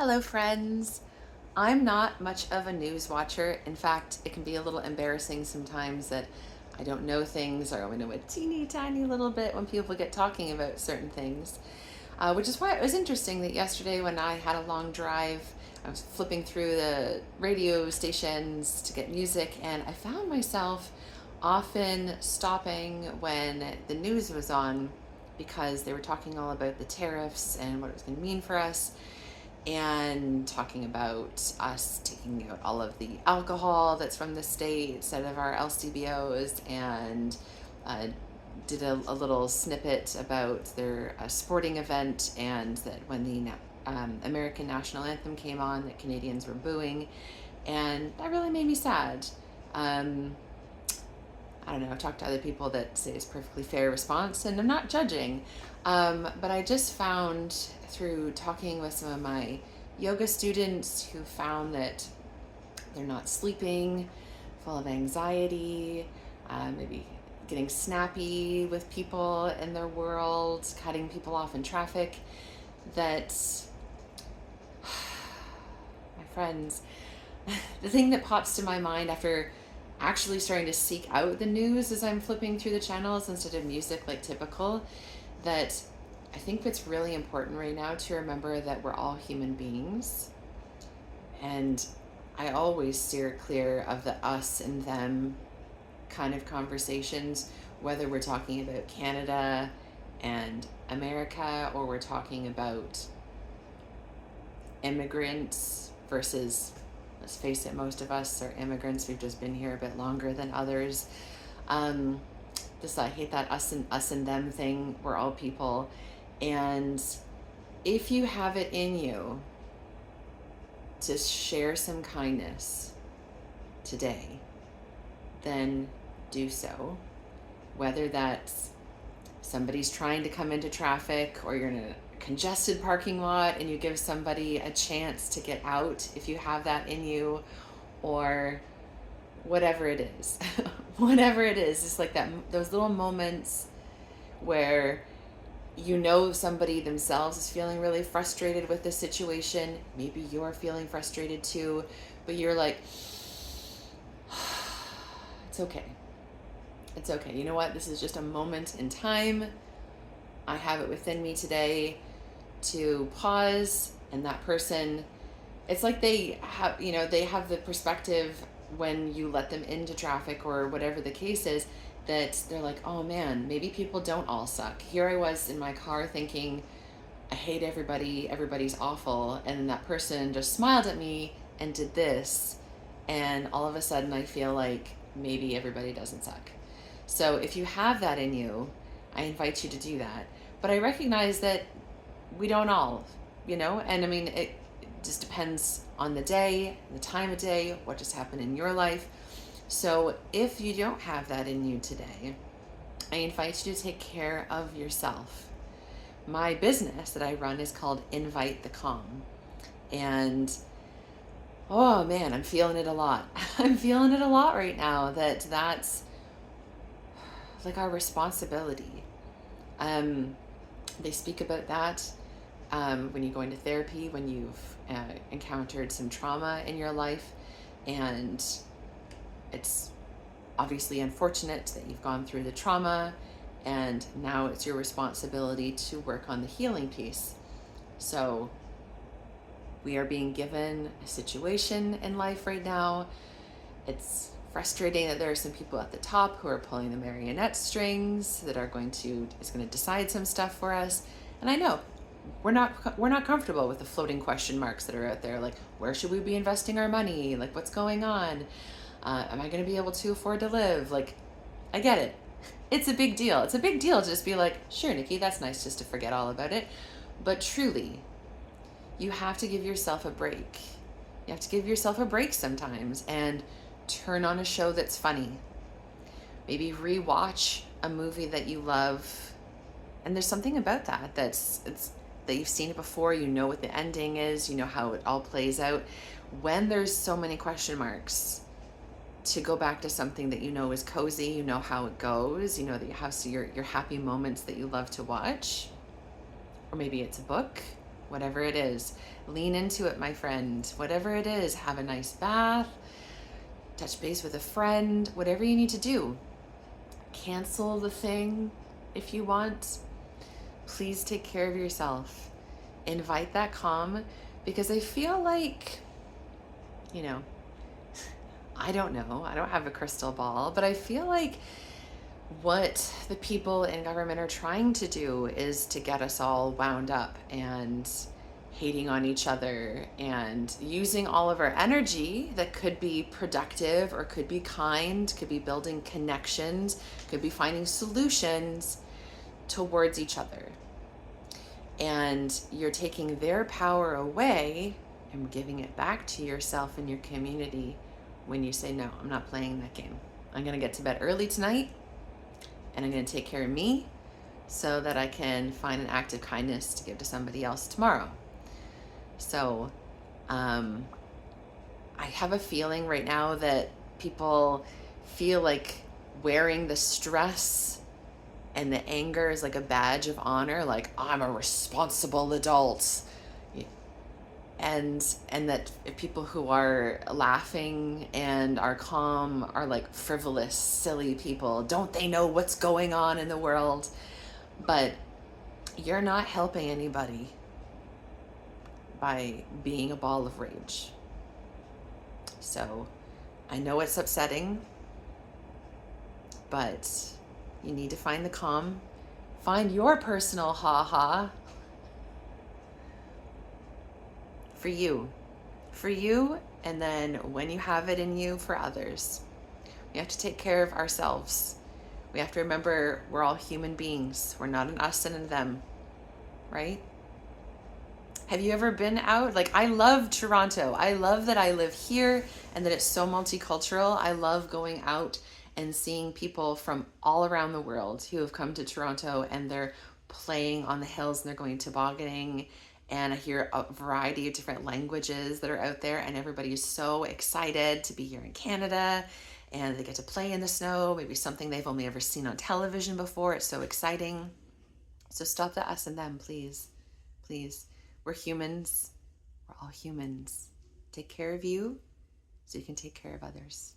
Hello, friends. I'm not much of a news watcher. In fact, it can be a little embarrassing sometimes that I don't know things or I only know a teeny tiny little bit when people get talking about certain things. Which is why it was interesting that yesterday, when I had a long drive, I was flipping through the radio stations to get music, and I found myself often stopping when the news was on because they were talking all about the tariffs and what it was going to mean for us, and talking about us taking out all of the alcohol that's from the state instead of our LCBOs, and uh, did a little snippet about their sporting event, and that when the American national anthem came on, that Canadians were booing, and that really made me sad. Um, I don't know, I've talked to other people that say it's a perfectly fair response, and I'm not judging. But I just found through talking with some of my yoga students who found that they're not sleeping, full of anxiety, maybe getting snappy with people in their world, cutting people off in traffic, that my friends, the thing that pops to my mind after actually starting to seek out the news as I'm flipping through the channels instead of music like typical, that I think it's really important right now to remember that we're all human beings. And I always steer clear of the us and them kind of conversations, whether we're talking about Canada and America, or we're talking about immigrants versus, let's face it, most of us are immigrants. We've just been here a bit longer than others. Um, I hate that us and them thing. We're all people. And if you have it in you to share some kindness today, then do so. Whether that's somebody's trying to come into traffic, or you're in a congested parking lot and you give somebody a chance to get out if you have that in you, or whatever it is. Whatever it is, it's like that, those little moments where somebody themselves is feeling really frustrated with the situation. Maybe you're feeling frustrated too, but you're like, it's okay. It's okay. You know what? This is just a moment in time. I have it within me today to pause, and that person, it's like they have the perspective when you let them into traffic or whatever the case is, that they're like, oh man, maybe people don't all suck. Here I was in my car thinking, I hate everybody, everybody's awful, and then that person just smiled at me and did this, and all of a sudden I feel like maybe everybody doesn't suck. So if you have that in you, I invite you to do that. But I recognize that we don't all, and I mean, it just depends on the day, the time of day, what just happened in your life. So if you don't have that in you today, I invite you to take care of yourself. My business that I run is called Invite the Calm. And oh man, I'm feeling it a lot. I'm feeling it a lot right now, that's like our responsibility. They speak about that when you go into therapy, when you've encountered some trauma in your life, and it's obviously unfortunate that you've gone through the trauma, and now it's your responsibility to work on the healing piece. So we are being given a situation in life right now. It's frustrating that there are some people at the top who are pulling the marionette strings that is going to decide some stuff for us. And I know we're not comfortable with the floating question marks that are out there, like, where should we be investing our money, like, what's going on, am I going to be able to afford to live? Like, I get it. It's a big deal. It's a big deal to just be like, sure, Nikki, that's nice just to forget all about it. But truly, you have to give yourself a break. You have to give yourself a break sometimes and turn on a show that's funny. Maybe rewatch a movie that you love. And there's something about that that you've seen it before, you know what the ending is, you know how it all plays out. When there's so many question marks, to go back to something that you know is cozy, you know how it goes, you know that you have your happy moments that you love to watch. Or maybe it's a book, whatever it is. Lean into it, my friend. Whatever it is, have a nice bath, touch base with a friend, whatever you need to do. Cancel the thing if you want. Please take care of yourself. Invite that calm, because I feel like, you know, I don't know, I don't have a crystal ball, but I feel like what the people in government are trying to do is to get us all wound up and hating on each other and using all of our energy that could be productive or could be kind, could be building connections, could be finding solutions towards each other. And you're taking their power away and giving it back to yourself and your community when you say, no, I'm not playing that game. I'm going to get to bed early tonight, and I'm going to take care of me so that I can find an act of kindness to give to somebody else tomorrow. So I have a feeling right now that people feel like wearing the stress and the anger is like a badge of honor, like I'm a responsible adult. And that people who are laughing and are calm are like frivolous, silly people. Don't they know what's going on in the world? But you're not helping anybody by being a ball of rage. So I know it's upsetting, but you need to find the calm. Find your personal ha-ha for you. For you, and then when you have it in you, for others. We have to take care of ourselves. We have to remember we're all human beings. We're not an us and a them, right? Have you ever been out? Like, I love Toronto. I love that I live here and that it's so multicultural. I love going out and seeing people from all around the world who have come to Toronto, and they're playing on the hills and they're going tobogganing. And I hear a variety of different languages that are out there, and everybody is so excited to be here in Canada, and they get to play in the snow, maybe something they've only ever seen on television before. It's so exciting. So stop the us and them, please. Please. We're humans. We're all humans. Take care of you so you can take care of others.